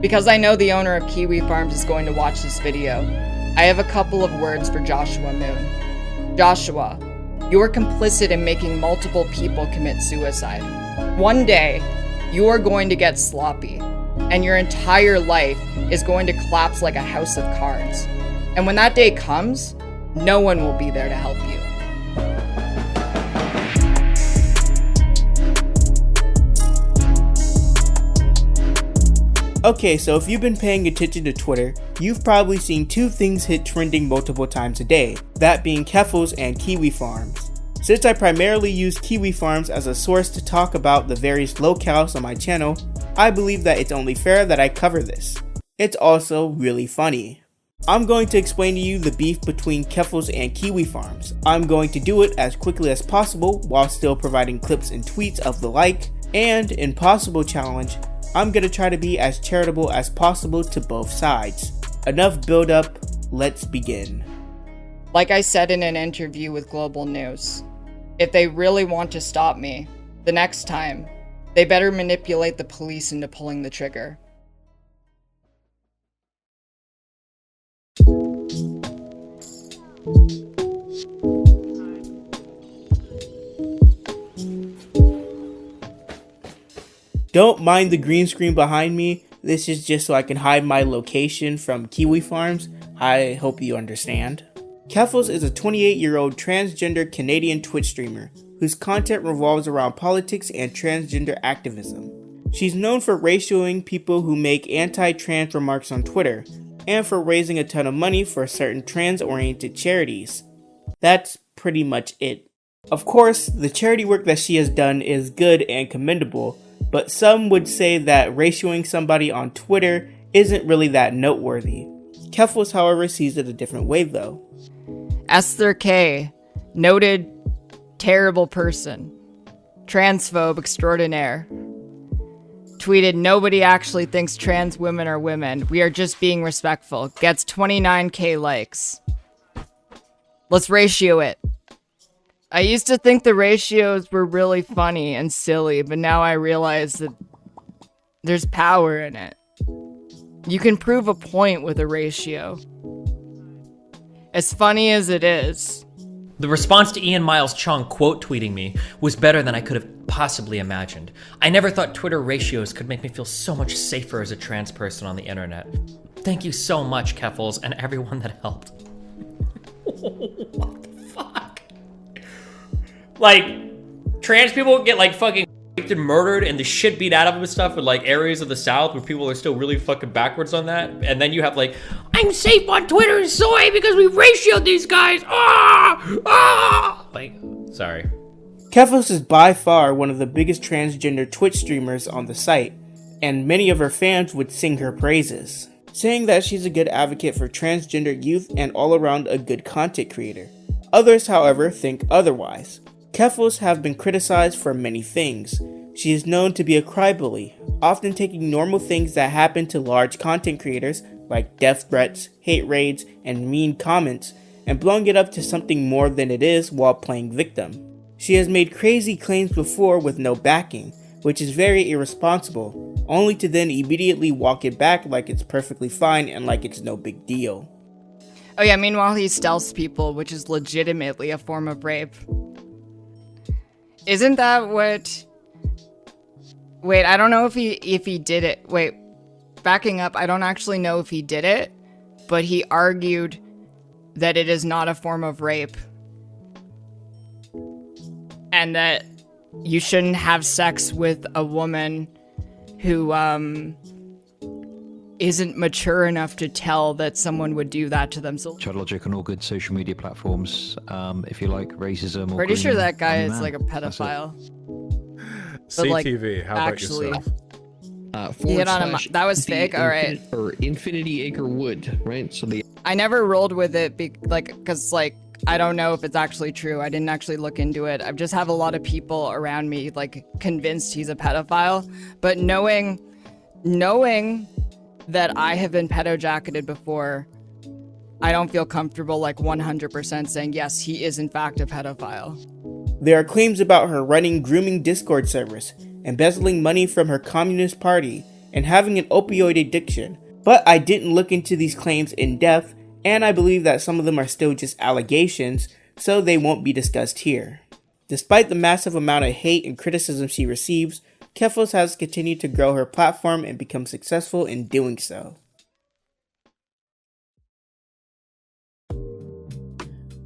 Because I know the owner of Kiwifarms is going to watch this video, I have a couple of words for Joshua Moon. Joshua, you are complicit in making multiple people commit suicide. One day, you are going to get sloppy, and your entire life is going to collapse like a house of cards. And when that day comes, no one will be there to help you. Okay, so if you've been paying attention to Twitter, you've probably seen two things hit trending multiple times a day, that being Keffals and Kiwifarms. Since I primarily use Kiwifarms as a source to talk about the various locales on my channel, I believe that it's only fair that I cover this. It's also really funny. I'm going to explain to you the beef between Keffals and Kiwifarms. I'm going to do it as quickly as possible while still providing clips and tweets of the like, and in possible challenge, I'm gonna try to be as charitable as possible to both sides. Enough build up, let's begin. Like I said in an interview with Global News, if they really want to stop me, the next time, they better manipulate the police into pulling the trigger. Don't mind the green screen behind me, this is just so I can hide my location from Kiwifarms. I hope you understand. Keffals is a 28-year-old transgender Canadian Twitch streamer whose content revolves around politics and transgender activism. She's known for ratioing people who make anti-trans remarks on Twitter, and for raising a ton of money for certain trans-oriented charities. That's pretty much it. Of course, the charity work that she has done is good and commendable, but some would say that ratioing somebody on Twitter isn't really that noteworthy. Keffals, however, sees it a different way though. Esther K, noted terrible person, transphobe extraordinaire, tweeted, "Nobody actually thinks trans women are women. We are just being respectful." Gets 29k likes. Let's ratio it. I used to think the ratios were really funny and silly, but now I realize that there's power in it. You can prove a point with a ratio. As funny as it is. The response to Ian Miles Chung quote tweeting me was better than I could have possibly imagined. I never thought Twitter ratios could make me feel so much safer as a trans person on the internet. Thank you so much, Keffals, and everyone that helped. What the fuck? Like, trans people get like fucking raped and murdered and the shit beat out of them and stuff in like areas of the South where people are still really fucking backwards on that. And then you have like, I'm safe on Twitter and soy because we ratioed these guys. Like, sorry. Keffals is by far one of the biggest transgender Twitch streamers on the site, and many of her fans would sing her praises, saying that she's a good advocate for transgender youth and all around a good content creator. Others, however, think otherwise. Keffals have been criticized for many things. She is known to be a crybully, often taking normal things that happen to large content creators, like death threats, hate raids, and mean comments, and blowing it up to something more than it is while playing victim. She has made crazy claims before with no backing, which is very irresponsible, only to then immediately walk it back like it's perfectly fine and like it's no big deal. Oh yeah, meanwhile he stealths people, which is legitimately a form of rape. Isn't that what... Wait, I don't know if he did it. Wait, backing up, I don't actually know if he did it, but he argued that it is not a form of rape. And that you shouldn't have sex with a woman who, isn't mature enough to tell that someone would do that to themselves. Chat Logic on all good social media platforms. If you like racism or pretty sure grooming, that guy I'm your is man. like a pedophile. CTV, like, how about actually, yourself? He hit on him. That was fake. All right. Or Infinity Acre Wood, right? So the I never rolled with it because I don't know if it's actually true. I didn't actually look into it. I just have a lot of people around me like convinced he's a pedophile, but knowing that I have been pedo-jacketed before, I don't feel comfortable like 100% saying yes, he is in fact a pedophile. There are claims about her running grooming Discord servers, embezzling money from her communist party, and having an opioid addiction, but I didn't look into these claims in depth, and I believe that some of them are still just allegations, so they won't be discussed here. Despite the massive amount of hate and criticism she receives, Keffals has continued to grow her platform and become successful in doing so.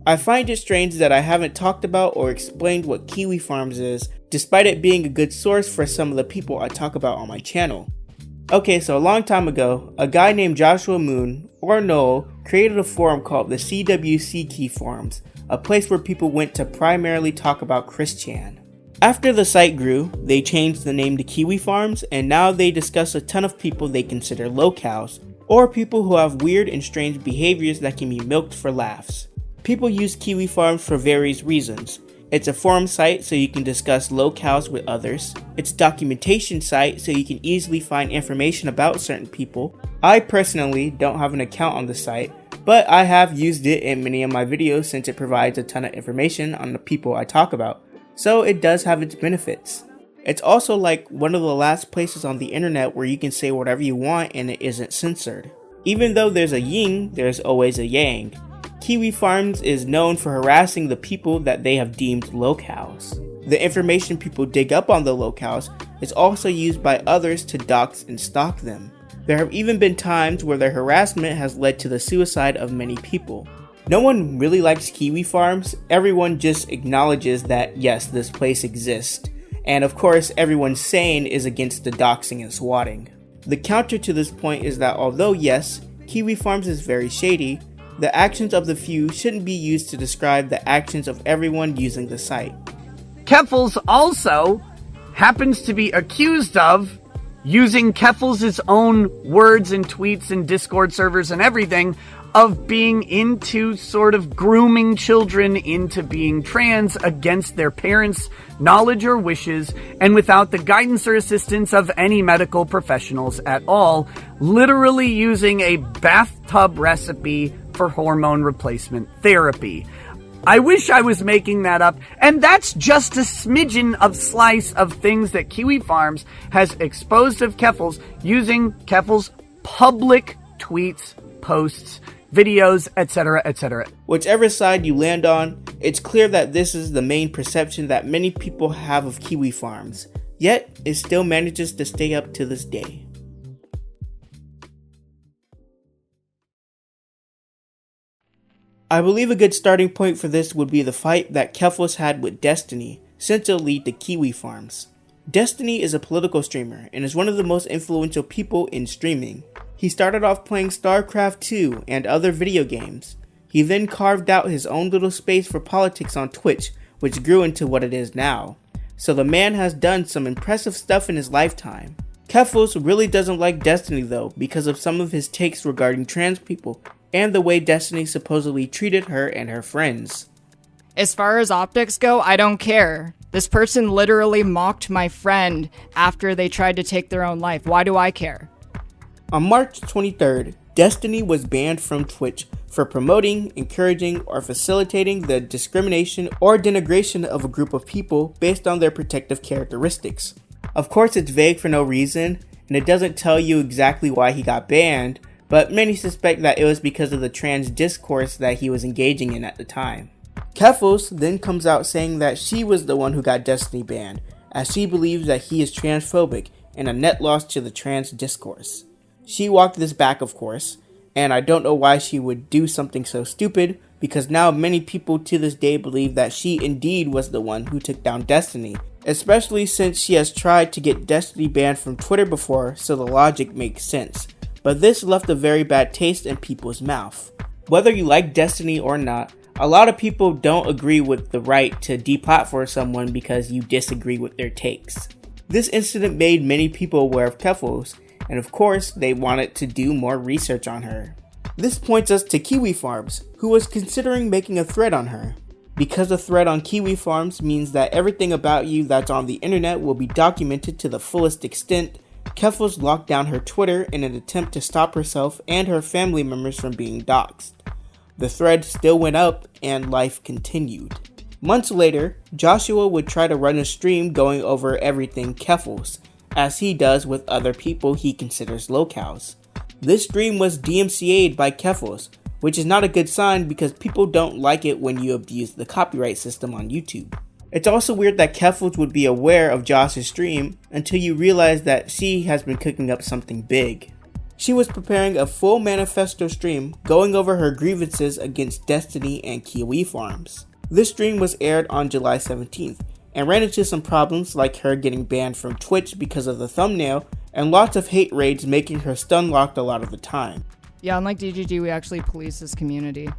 I find it strange that I haven't talked about or explained what Kiwifarms is, despite it being a good source for some of the people I talk about on my channel. Okay, so a long time ago, a guy named Joshua Moon, or Noel, created a forum called the CWC Kiwifarms, a place where people went to primarily talk about Christian. After the site grew, they changed the name to Kiwifarms, and now they discuss a ton of people they consider locals, or people who have weird and strange behaviors that can be milked for laughs. People use Kiwifarms for various reasons. It's a forum site so you can discuss locales with others. It's a documentation site so you can easily find information about certain people. I personally don't have an account on the site, but I have used it in many of my videos since it provides a ton of information on the people I talk about, so it does have its benefits. It's also like one of the last places on the internet where you can say whatever you want and it isn't censored. Even though there's a yin, there's always a yang. Kiwifarms is known for harassing the people that they have deemed locals. The information people dig up on the locals is also used by others to dox and stalk them. There have even been times where their harassment has led to the suicide of many people. No one really likes Kiwifarms, everyone just acknowledges that yes, this place exists, and of course everyone sane is against the doxing and swatting. The counter to this point is that although yes, Kiwifarms is very shady, the actions of the few shouldn't be used to describe the actions of everyone using the site. Keffals also happens to be accused of using Keffals' own words and tweets and Discord servers and everything of being into sort of grooming children into being trans against their parents' knowledge or wishes and without the guidance or assistance of any medical professionals at all, literally using a bathtub recipe for hormone replacement therapy. I wish I was making that up, and that's just a smidgen of slice of things that Kiwifarms has exposed of Keffals using Keffals' public tweets, posts, videos, etc., etc. Whichever side you land on, it's clear that this is the main perception that many people have of Kiwifarms, yet it still manages to stay up to this day. I believe a good starting point for this would be the fight that Keffals had with Destiny, since it'll lead to Kiwifarms. Destiny is a political streamer and is one of the most influential people in streaming. He started off playing StarCraft 2 and other video games. He then carved out his own little space for politics on Twitch, which grew into what it is now. So the man has done some impressive stuff in his lifetime. Keffals really doesn't like Destiny though because of some of his takes regarding trans people and the way Destiny supposedly treated her and her friends. As far as optics go, I don't care. This person literally mocked my friend after they tried to take their own life. Why do I care? On March 23rd, Destiny was banned from Twitch for promoting, encouraging, or facilitating the discrimination or denigration of a group of people based on their protective characteristics. Of course, it's vague for no reason, and it doesn't tell you exactly why he got banned, but many suspect that it was because of the trans discourse that he was engaging in at the time. Keffals then comes out saying that she was the one who got Destiny banned, as she believes that he is transphobic and a net loss to the trans discourse. She walked this back, of course, and I don't know why she would do something so stupid, because now many people to this day believe that she indeed was the one who took down Destiny, especially since she has tried to get Destiny banned from Twitter before, so the logic makes sense. But this left a very bad taste in people's mouth. Whether you like Destiny or not, a lot of people don't agree with the right to deplatform someone because you disagree with their takes. This incident made many people aware of Keffals, and of course they wanted to do more research on her. This points us to Kiwifarms, who was considering making a thread on her. Because a thread on Kiwifarms means that everything about you that's on the internet will be documented to the fullest extent, Keffals locked down her Twitter in an attempt to stop herself and her family members from being doxxed. The thread still went up and life continued. Months later, Joshua would try to run a stream going over everything Keffals, as he does with other people he considers locals. This stream was DMCA'd by Keffals, which is not a good sign because people don't like it when you abuse the copyright system on YouTube. It's also weird that Keffals would be aware of Josh's stream until you realize that she has been cooking up something big. She was preparing a full manifesto stream going over her grievances against Destiny and Kiwifarms. This stream was aired on July 17th and ran into some problems like her getting banned from Twitch because of the thumbnail and lots of hate raids making her stun locked a lot of the time. Yeah, unlike DGG, we actually police this community.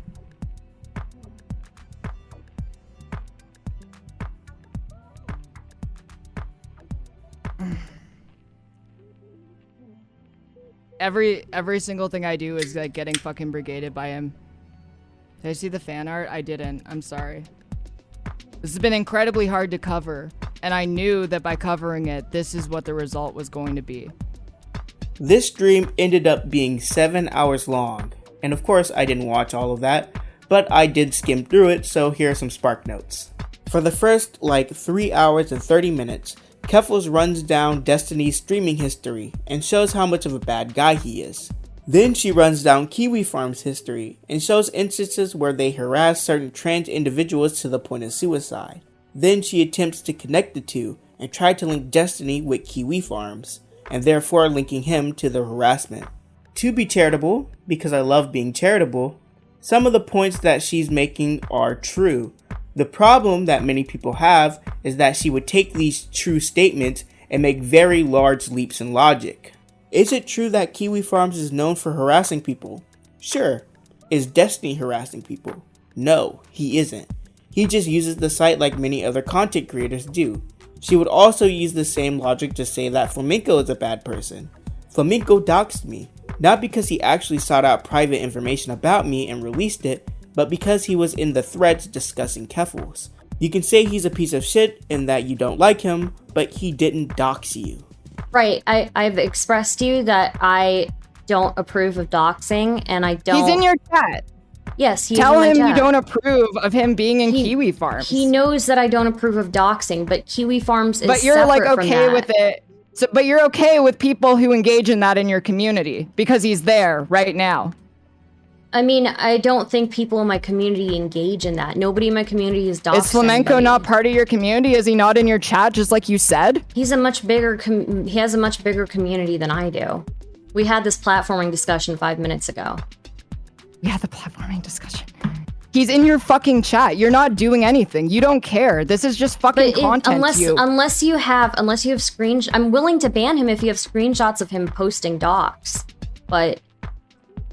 Every single thing I do is like getting fucking brigaded by him. Did I see the fan art? I didn't. I'm sorry. This has been incredibly hard to cover, and I knew that by covering it, this is what the result was going to be. This stream ended up being 7 hours long, and of course I didn't watch all of that, but I did skim through it, so here are some spark notes. For the first 3 hours and 30 minutes, Keffals runs down Destiny's streaming history and shows how much of a bad guy he is. Then she runs down Kiwifarms' history and shows instances where they harass certain trans individuals to the point of suicide. Then she attempts to connect the two and try to link Destiny with Kiwifarms, and therefore linking him to the harassment. To be charitable, because I love being charitable, some of the points that she's making are true. The problem that many people have is that she would take these true statements and make very large leaps in logic. Is it true that Kiwifarms is known for harassing people? Sure. Is Destiny harassing people? No, he isn't. He just uses the site like many other content creators do. She would also use the same logic to say that Flamenco is a bad person. Flamenco doxed me, not because he actually sought out private information about me and released it, but because he was in the threads discussing Keffals. You can say he's a piece of shit and that you don't like him, but he didn't dox you. Right, I've expressed to you that I don't approve of doxing, and I don't... He's in your chat. Yes, he's Tell in my him chat. you don't approve of him being in Kiwifarms. He knows that I don't approve of doxing, but Kiwifarms is But you're separate like from okay that. with it. So, but you're okay with people who engage in that in your community because he's there right now. I mean, I don't think people in my community engage in that. Nobody in my community is doxing. Is Flamenco anybody. not part of your community? Is he not in your chat just like you said? He's a much bigger. He has a much bigger community than I do. We had this platforming discussion 5 minutes ago. Yeah, the platforming discussion. He's in your fucking chat. You're not doing anything. You don't care. This is just fucking content. Unless you have screenshots. I'm willing to ban him if you have screenshots of him posting docs, but.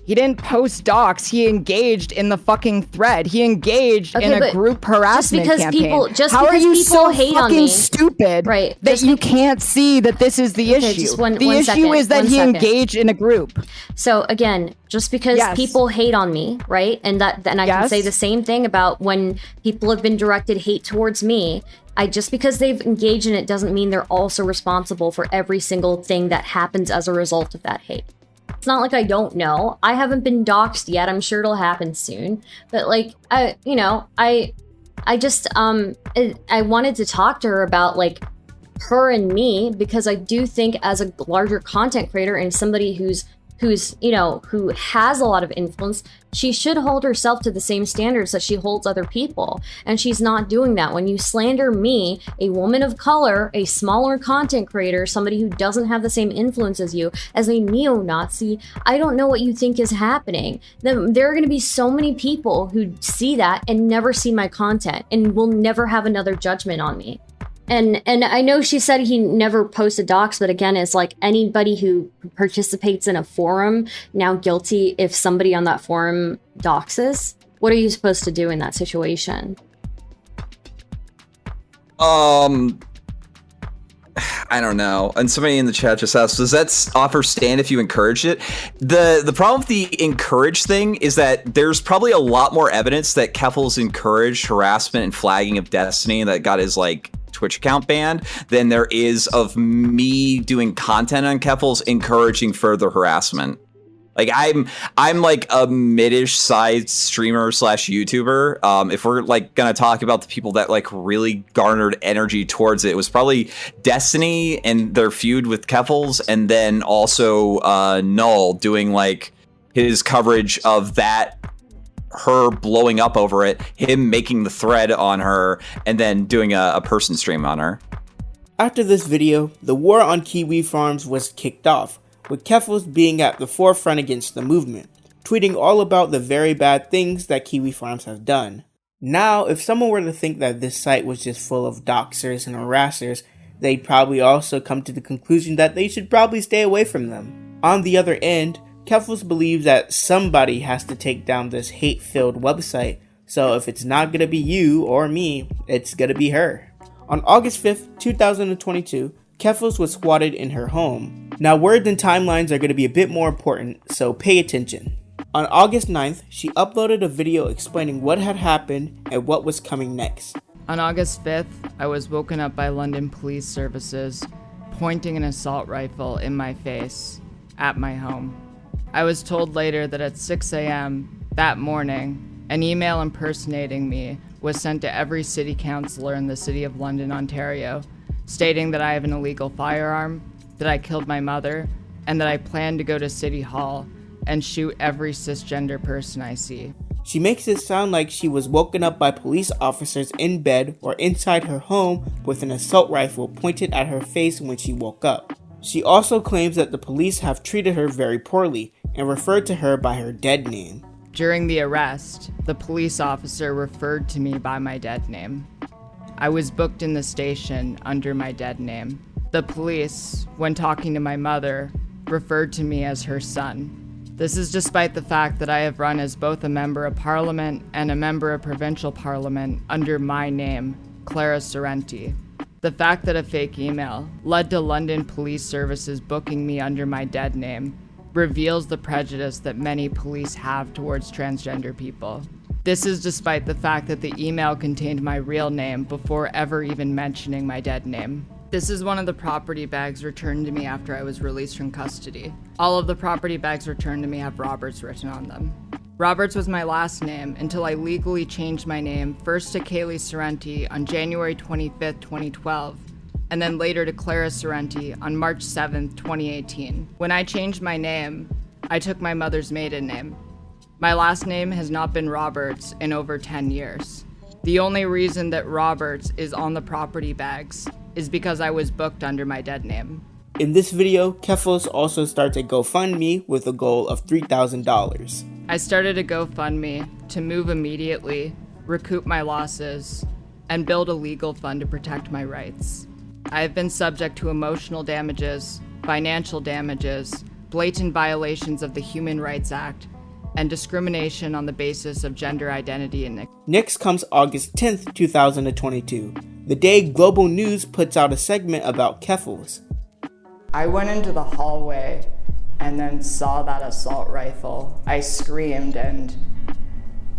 He didn't post docs. He engaged in the fucking thread. He engaged in a group harassment campaign. How are you so fucking stupid that you can't see that this is the issue? The issue is that he engaged in a group. So again, just because people hate on me, right? And I can say the same thing about when people have been directed hate towards me. Just because they've engaged in it doesn't mean they're also responsible for every single thing that happens as a result of that hate. It's not like I don't know. I haven't been doxxed yet. I'm sure it'll happen soon. But like, I wanted to talk to her about like her and me, because I do think as a larger content creator and somebody who has a lot of influence, she should hold herself to the same standards that she holds other people. And she's not doing that. When you slander me, a woman of color, a smaller content creator, somebody who doesn't have the same influence as you, as a neo-Nazi, I don't know what you think is happening. There are going to be so many people who see that and never see my content and will never have another judgment on me. And I know she said he never posted docs, but again, it's like anybody who participates in a forum now guilty if somebody on that forum doxes. What are you supposed to do in that situation? I don't know. And somebody in the chat just asked, does that offer stand if you encourage it? The problem with the encourage thing is that there's probably a lot more evidence that Keffals encouraged harassment and flagging of Destiny that got his Twitch account banned than there is of me doing content on Keffals encouraging further harassment. Like I'm like a mid-ish size streamer / YouTuber. If we're like gonna talk about the people that like really garnered energy towards it, it was probably Destiny and their feud with Keffals, and then also Null doing like his coverage of that, her blowing up over it, him making the thread on her, and then doing a person stream on her. After this video, the war on Kiwifarms was kicked off, with Keffals being at the forefront against the movement, tweeting all about the very bad things that Kiwifarms have done. Now, if someone were to think that this site was just full of doxers and harassers, they'd probably also come to the conclusion that they should probably stay away from them. On the other end, Keffals believes that somebody has to take down this hate-filled website, so if it's not gonna be you or me, it's gonna be her. On August 5th, 2022, Keffals was swatted in her home. Now, words and timelines are going to be a bit more important, so pay attention. On August 9th, she uploaded a video explaining what had happened and what was coming next. On August 5th, I was woken up by London Police Services, pointing an assault rifle in my face at my home. I was told later that at 6 a.m. that morning, an email impersonating me was sent to every city councillor in the City of London, Ontario, stating that I have an illegal firearm, that I killed my mother, and that I plan to go to City Hall and shoot every cisgender person I see. She makes it sound like she was woken up by police officers in bed or inside her home with an assault rifle pointed at her face when she woke up. She also claims that the police have treated her very poorly and referred to her by her dead name. During the arrest, the police officer referred to me by my dead name. I was booked in the station under my dead name. The police, when talking to my mother, referred to me as her son. This is despite the fact that I have run as both a member of parliament and a member of provincial parliament under my name, Clara Sorrenti. The fact that a fake email led to London Police Services booking me under my dead name reveals the prejudice that many police have towards transgender people. This is despite the fact that the email contained my real name before ever even mentioning my dead name. This is one of the property bags returned to me after I was released from custody. All of the property bags returned to me have Roberts written on them. Roberts was my last name until I legally changed my name first to Kaylee Sorrenti on January 25th, 2012, and then later to Clara Sorrenti on March 7th, 2018. When I changed my name, I took my mother's maiden name. My last name has not been Roberts in over 10 years. The only reason that Roberts is on the property bags is because I was booked under my dead name. In this video, Keffals also starts a GoFundMe with a goal of $3,000. I started a GoFundMe to move immediately, recoup my losses, and build a legal fund to protect my rights. I have been subject to emotional damages, financial damages, blatant violations of the Human Rights Act, and discrimination on the basis of gender identity and Next comes August 10th, 2022, the day Global News puts out a segment about Keffals. I went into the hallway and then saw that assault rifle. I screamed and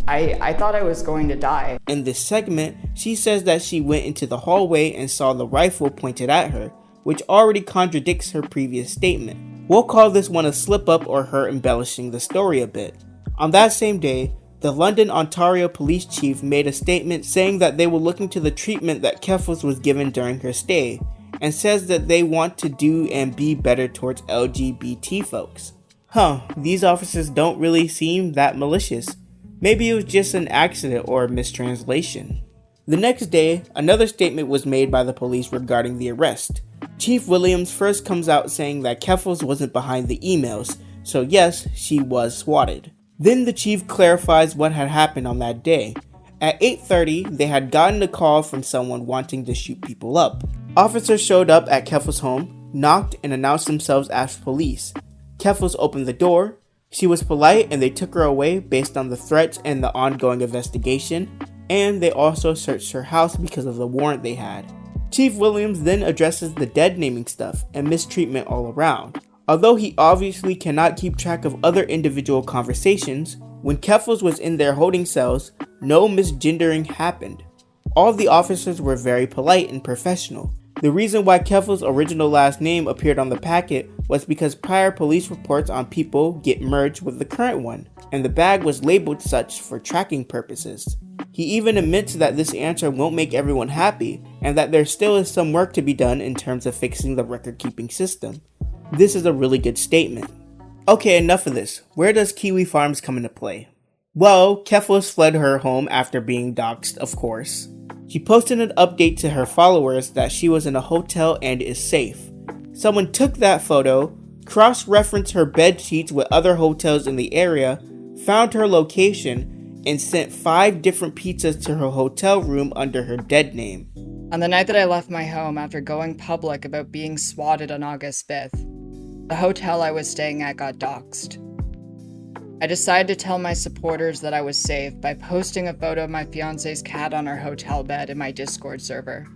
I thought I was going to die. In this segment, she says that she went into the hallway and saw the rifle pointed at her, which already contradicts her previous statement. We'll call this one a slip-up or her embellishing the story a bit. On that same day, the London, Ontario police chief made a statement saying that they will look into the treatment that Keffals was given during her stay, and says that they want to do and be better towards LGBT folks. These officers don't really seem that malicious. Maybe it was just an accident or a mistranslation. The next day, another statement was made by the police regarding the arrest. Chief Williams first comes out saying that Keffals wasn't behind the emails, so yes, she was swatted. Then the chief clarifies what had happened on that day. At 8:30, they had gotten a call from someone wanting to shoot people up. Officers showed up at Keffals' home, knocked, and announced themselves as police. Keffals opened the door. She was polite and they took her away based on the threats and the ongoing investigation, and they also searched her house because of the warrant they had. Chief Williams then addresses the dead naming stuff and mistreatment all around. Although he obviously cannot keep track of other individual conversations, when Keffals was in their holding cells, no misgendering happened. All the officers were very polite and professional. The reason why Keffals' original last name appeared on the packet was because prior police reports on people get merged with the current one, and the bag was labeled such for tracking purposes. He even admits that this answer won't make everyone happy, and that there still is some work to be done in terms of fixing the record-keeping system. This is a really good statement. Okay, enough of this. Where does Kiwifarms come into play? Well, Keffals fled her home after being doxxed, of course. She posted an update to her followers that she was in a hotel and is safe. Someone took that photo, cross-referenced her bed sheets with other hotels in the area, found her location, and sent 5 different pizzas to her hotel room under her dead name. On the night that I left my home after going public about being swatted on August 5th, the hotel I was staying at got doxxed. I decided to tell my supporters that I was safe by posting a photo of my fiance's cat on our hotel bed in my Discord server.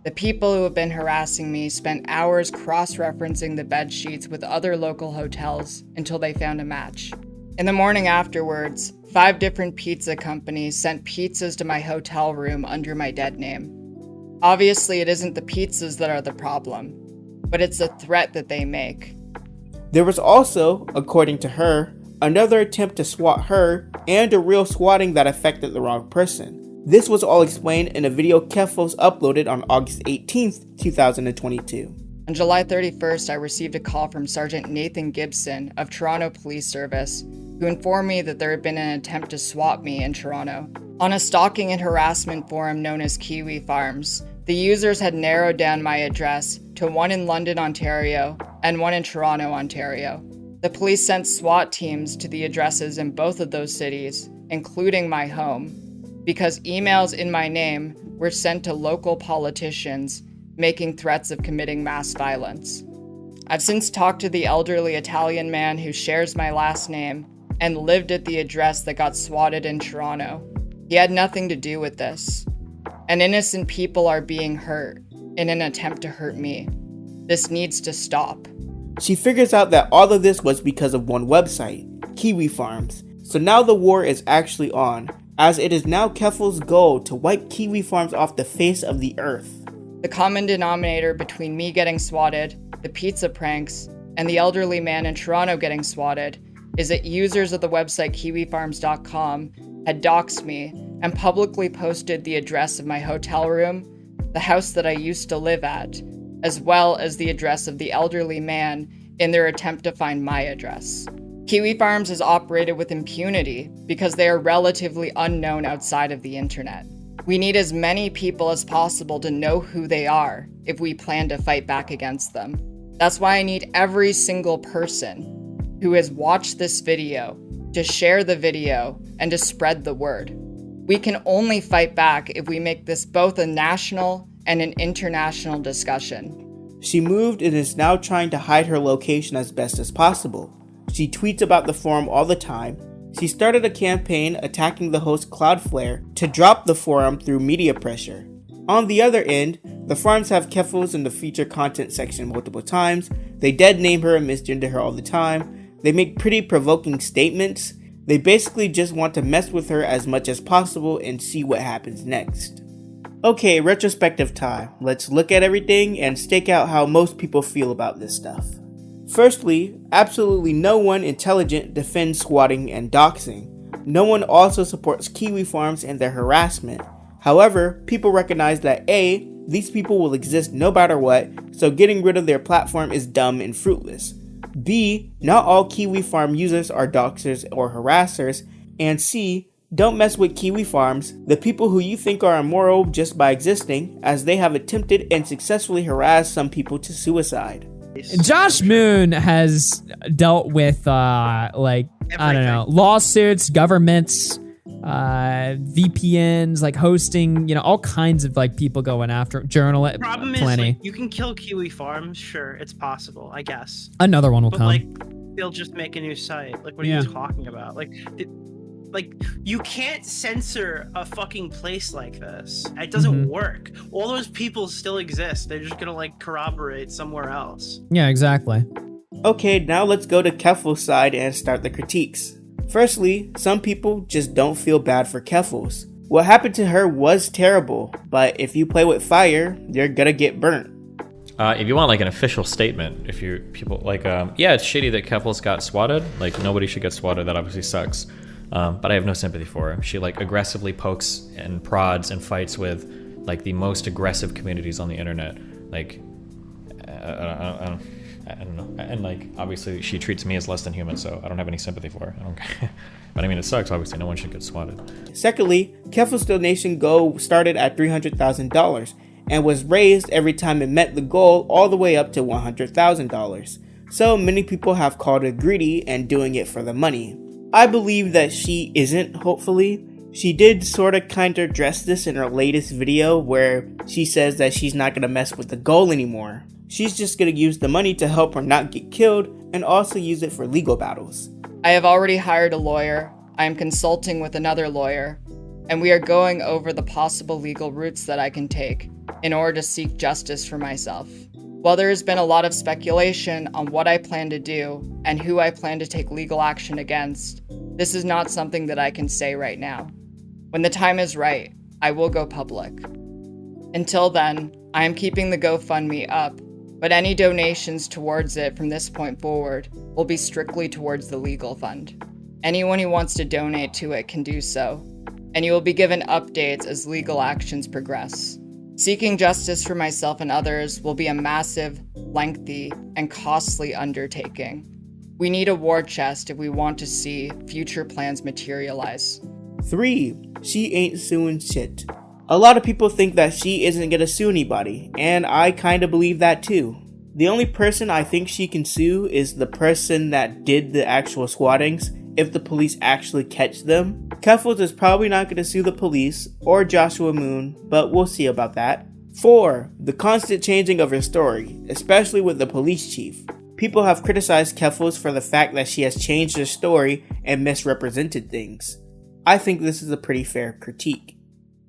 The people who have been harassing me spent hours cross-referencing the bed sheets with other local hotels until they found a match. In the morning afterwards, 5 different pizza companies sent pizzas to my hotel room under my dead name. Obviously, it isn't the pizzas that are the problem, but it's the threat that they make. There was also, according to her, another attempt to swat her and a real swatting that affected the wrong person. This was all explained in a video Keffals uploaded on August 18th, 2022. On July 31st, I received a call from Sergeant Nathan Gibson of Toronto Police Service, who informed me that there had been an attempt to swat me in Toronto. On a stalking and harassment forum known as Kiwifarms, the users had narrowed down my address to one in London, Ontario, and one in Toronto, Ontario. The police sent SWAT teams to the addresses in both of those cities, including my home, because emails in my name were sent to local politicians making threats of committing mass violence. I've since talked to the elderly Italian man who shares my last name and lived at the address that got swatted in Toronto. He had nothing to do with this. And innocent people are being hurt in an attempt to hurt me. This needs to stop. She figures out that all of this was because of one website, Kiwifarms. So now the war is actually on, as it is now Keffals' goal to wipe Kiwifarms off the face of the earth. The common denominator between me getting swatted, the pizza pranks, and the elderly man in Toronto getting swatted is that users of the website kiwifarms.com had doxed me and publicly posted the address of my hotel room, the house that I used to live at, as well as the address of the elderly man in their attempt to find my address. Kiwifarms is operated with impunity because they are relatively unknown outside of the internet. We need as many people as possible to know who they are if we plan to fight back against them. That's why I need every single person who has watched this video to share the video and to spread the word. We can only fight back if we make this both a national and an international discussion. She moved and is now trying to hide her location as best as possible. She tweets about the forum all the time. She started a campaign attacking the host Cloudflare to drop the forum through media pressure. On the other end, the forums have Keffals in the feature content section multiple times. They dead name her and misgender her all the time. They make pretty provoking statements. They basically just want to mess with her as much as possible and see what happens next. Okay, retrospective time. Let's look at everything and stake out how most people feel about this stuff. Firstly, absolutely no one intelligent defends squatting and doxing. No one also supports Kiwifarms and their harassment. However, people recognize that A, these people will exist no matter what, so getting rid of their platform is dumb and fruitless. B, not all Kiwifarm users are doxers or harassers. And C, don't mess with Kiwifarms, the people who you think are immoral just by existing, as they have attempted and successfully harassed some people to suicide. Josh Moon has dealt with I don't know, lawsuits, governments, VPNs, like hosting, all kinds of people going after journalists. Problem plenty. is, you can kill Kiwifarms. Sure, it's possible, I guess. Another one will come. They'll just make a new site. What are you talking about? You can't censor a fucking place like this. It doesn't work. All those people still exist. They're just gonna corroborate somewhere else. Yeah, exactly. Okay, now let's go to Keffals' side and start the critiques. Firstly, some people just don't feel bad for Keffals. What happened to her was terrible, but if you play with fire, you're gonna get burnt. If you want like an official statement, if you people like, yeah, it's shitty that Keffals got swatted. Like nobody should get swatted. That obviously sucks. But I have no sympathy for her. She like aggressively pokes and prods and fights with like the most aggressive communities on the internet. Like, I don't know. And like obviously she treats me as less than human, so I don't have any sympathy for her. I don't care. But I mean, it sucks. Obviously, no one should get swatted. Secondly, Keffals' donation goal started at $300,000. And was raised every time it met the goal all the way up to $100,000. So many people have called her greedy and doing it for the money. I believe that she isn't, hopefully. She did sorta kinda address this in her latest video where she says that she's not gonna mess with the goal anymore. She's just gonna use the money to help her not get killed and also use it for legal battles. I have already hired a lawyer. I am consulting with another lawyer, and we are going over the possible legal routes that I can take in order to seek justice for myself. While there has been a lot of speculation on what I plan to do and who I plan to take legal action against, this is not something that I can say right now. When the time is right, I will go public. Until then, I am keeping the GoFundMe up, but any donations towards it from this point forward will be strictly towards the legal fund. Anyone who wants to donate to it can do so, and you will be given updates as legal actions progress. Seeking justice for myself and others will be a massive, lengthy, and costly undertaking. We need a war chest if we want to see future plans materialize. 3. She ain't suing shit. A lot of people think that she isn't gonna sue anybody, and I kinda believe that too. The only person I think she can sue is the person that did the actual squattings, if the police actually catch them. Keffals is probably not going to sue the police or Joshua Moon, but we'll see about that. 4. The constant changing of her story, especially with the police chief. People have criticized Keffals for the fact that she has changed her story and misrepresented things. I think this is a pretty fair critique.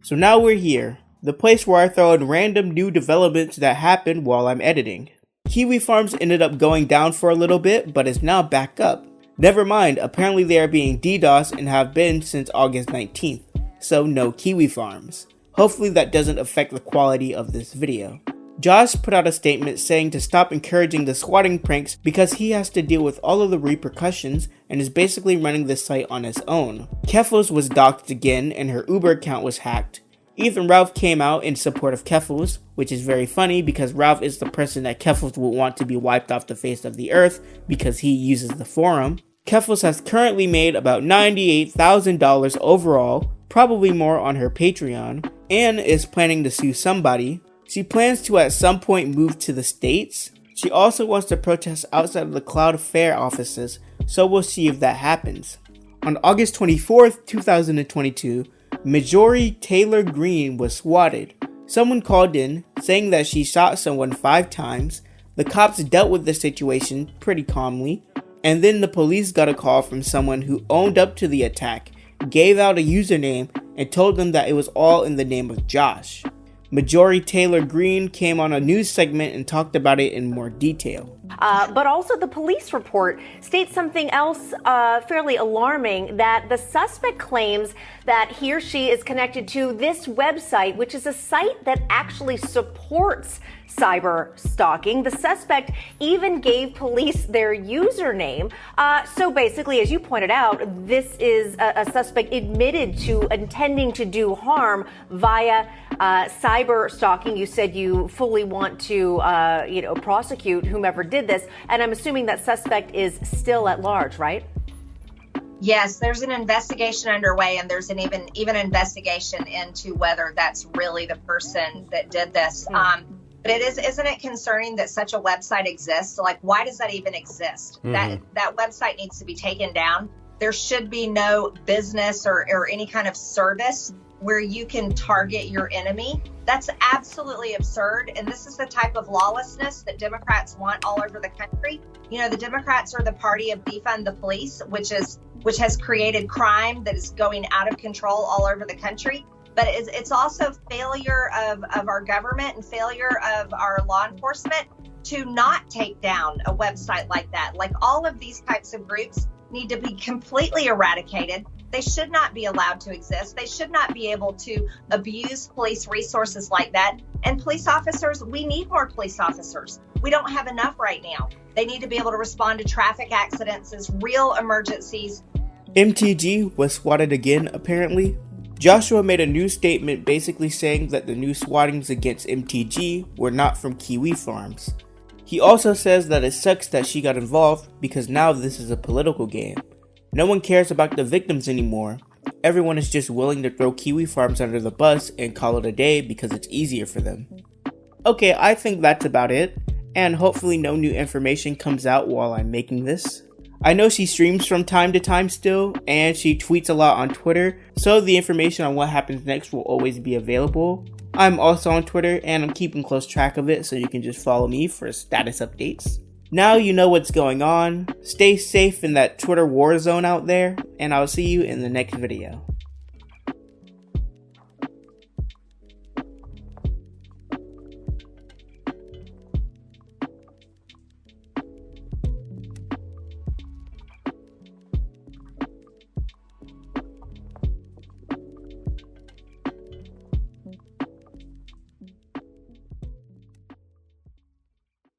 So now we're here, the place where I throw in random new developments that happen while I'm editing. Kiwifarms ended up going down for a little bit, but is now back up. Never mind, apparently they are being DDoS and have been since August 19th, so no Kiwifarms. Hopefully that doesn't affect the quality of this video. Josh put out a statement saying to stop encouraging the squatting pranks because he has to deal with all of the repercussions and is basically running the site on his own. Keffals was doxxed again and her Uber account was hacked. Even Ralph came out in support of Keffals, which is very funny because Ralph is the person that Keffals would want to be wiped off the face of the earth because he uses the forum. Keffals has currently made about $98,000 overall, probably more on her Patreon, and is planning to sue somebody. She plans to at some point move to the States. She also wants to protest outside of the Cloudflare offices, so we'll see if that happens. On August 24th, 2022, Marjorie Taylor Greene was swatted. Someone called in saying that she shot someone 5 times. The cops dealt with the situation pretty calmly. And then the police got a call from someone who owned up to the attack, gave out a username, and told them that it was all in the name of Josh. Marjorie Taylor Greene came on a news segment and talked about it in more detail. But also the police report states something else fairly alarming, that the suspect claims that he or she is connected to this website, which is a site that actually supports cyber stalking. The suspect even gave police their username. So basically, as you pointed out, this is a suspect admitted to intending to do harm via cyber stalking. You said you fully want to, prosecute whomever did this, and I'm assuming that suspect is still at large, right? Yes, there's an investigation underway, and there's an even investigation into whether that's really the person that did this. But isn't it concerning that such a website exists? Like, why does that even exist? That website needs to be taken down. There should be no business or any kind of service where you can target your enemy. That's absolutely absurd. And this is the type of lawlessness that Democrats want all over the country. You know, the Democrats are the party of defund the police, which has created crime that is going out of control all over the country. But it's also failure of our government and failure of our law enforcement to not take down a website like that. Like, all of these types of groups need to be completely eradicated. They should not be allowed to exist. They should not be able to abuse police resources like that. And police officers, we need more police officers. We don't have enough right now. They need to be able to respond to traffic accidents as real emergencies. MTG was swatted again, apparently. Joshua made a new statement basically saying that the new swattings against MTG were not from Kiwifarms. He also says that it sucks that she got involved because now this is a political game. No one cares about the victims anymore. Everyone is just willing to throw Kiwifarms under the bus and call it a day because it's easier for them. Okay, I think that's about it, and hopefully no new information comes out while I'm making this. I know she streams from time to time still, and she tweets a lot on Twitter, so the information on what happens next will always be available. I'm also on Twitter, and I'm keeping close track of it, so you can just follow me for status updates. Now you know what's going on. Stay safe in that Twitter war zone out there, and I'll see you in the next video.